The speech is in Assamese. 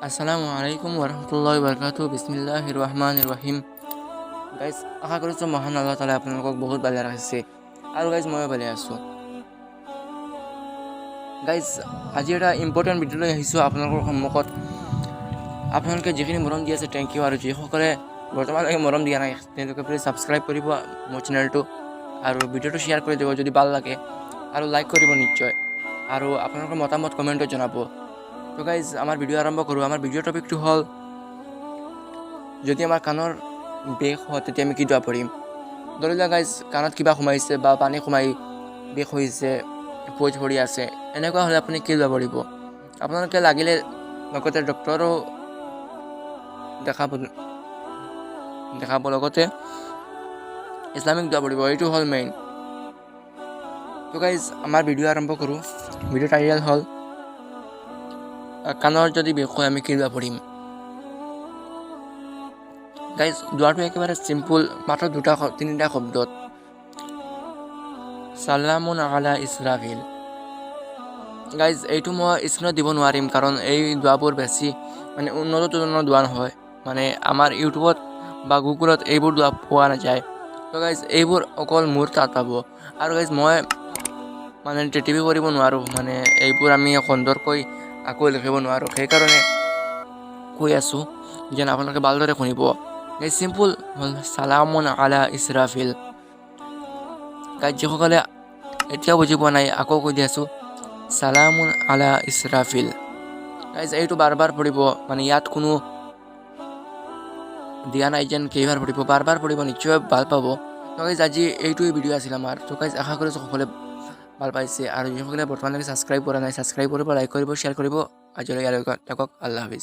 আসসালামু আলাইকুম ওৰহমতুল্লাহি ওবৰকাতুহু বিসমিল্লাহিৰ ৰহমানিৰ ৰহিম। গাইজ আশা কৰিছোঁ মহান আল্লাহ তাআলাই আপোনালোকক বহুত ভালে ৰাখিছে আৰু গাইজ ময়ো ভালে আছোঁ। গাইজ আজি এটা ইম্পৰ্টেণ্ট ভিডিঅ' লৈ আহিছোঁ আপোনালোকৰ সন্মুখত। আপোনালোকে যিখিনি মৰম দি আছে থেংক ইউ, আৰু যিসকলে বৰ্তমানলৈকে মৰম দিয়া নাই তেওঁলোকে প্লিজ ছাবস্ক্ৰাইব কৰিব মোৰ চেনেলটো আৰু ভিডিঅ'টো শ্বেয়াৰ কৰি দিব যদি ভাল লাগে, আৰু লাইক কৰিব নিশ্চয়, আৰু আপোনালোকৰ মতামত কমেণ্টত জনাব। তো গাইজ আমাৰ ভিডিঅ' আৰম্ভ কৰোঁ। আমাৰ ভিডিঅ'ৰ টপিকটো হ'ল, যদি আমাৰ কাণৰ বিষ হয় তেতিয়া আমি কি দোৱা পৰিম। ধৰি লোৱা গাইজ কাণত কিবা সোমাইছে বা পানী সোমাই বিষ হৈছে, পইজ ভৰি আছে, এনেকুৱা হ'লে আপুনি কি দোৱা পৰিব। আপোনালোকে লাগিলে লগতে ডক্টৰো দেখাব লগতে ইছলামিক দোৱা পৰিব, এইটো হ'ল মেইন। তো গাইজ আমাৰ ভিডিঅ' আৰম্ভ কৰোঁ। ভিডিঅ' টাইটেল হ'ল কাণৰ যদি বিষ হয় আমি কি দোৱা পৰিম। গাইজ দোৱাটো একেবাৰে চিম্পুল, মাত্ৰ তিনিটা শব্দত, সালামুন আলা ইছৰাফিল। গাইজ এইটো মই স্ক্ৰীণত দিব নোৱাৰিম কাৰণ এই দোৱাবোৰ বেছি উন্নত ধৰণৰ দোৱা নহয়, আমাৰ ইউটিউবত বা গুগলত এইবোৰ দোৱা পোৱা নাযায়। তো গাইজ এইবোৰ অকল মোৰ তাত পাব, আৰু গাইজ মই টিভি কৰিব নোৱাৰোঁ, এইবোৰ আমি সুন্দৰকৈ আকৌ লিখিব নোৱাৰোঁ, সেইকাৰণে কৈ আছোঁ যেন আপোনালোকে ভালদৰে শুনিব। এই চিম্পুল হ'ল সালামুন আলা ইছৰাফিল। গাইজ যিসকলে এতিয়াও বুজি পোৱা নাই আকৌ কৈ দি আছোঁ, সালামুন আলা ইছৰাফিল। গাইজ এইটো বাৰ বাৰ পঢ়িব, ইয়াত কোনো দিয়া নাই যেন কেইবাৰ পঢ়িব, বাৰ বাৰ পঢ়িব, নিশ্চয় ভাল পাব। তো গাইজ আজি এইটোৱে ভিডিঅ' আছিল আমাৰ। তো গাইজ আশা কৰিছোঁ সকলোৱে ভাল পাইছে, আৰু যিসকলে বৰ্তমানলৈকে ছাবস্ক্ৰাইব কৰা নাই ছাবস্ক্ৰাইব কৰিব, লাইক কৰিব, শ্বেয়াৰ কৰিব। আজিলৈ ইয়ালৈকে থাকক, আল্লাহ হাফিজ।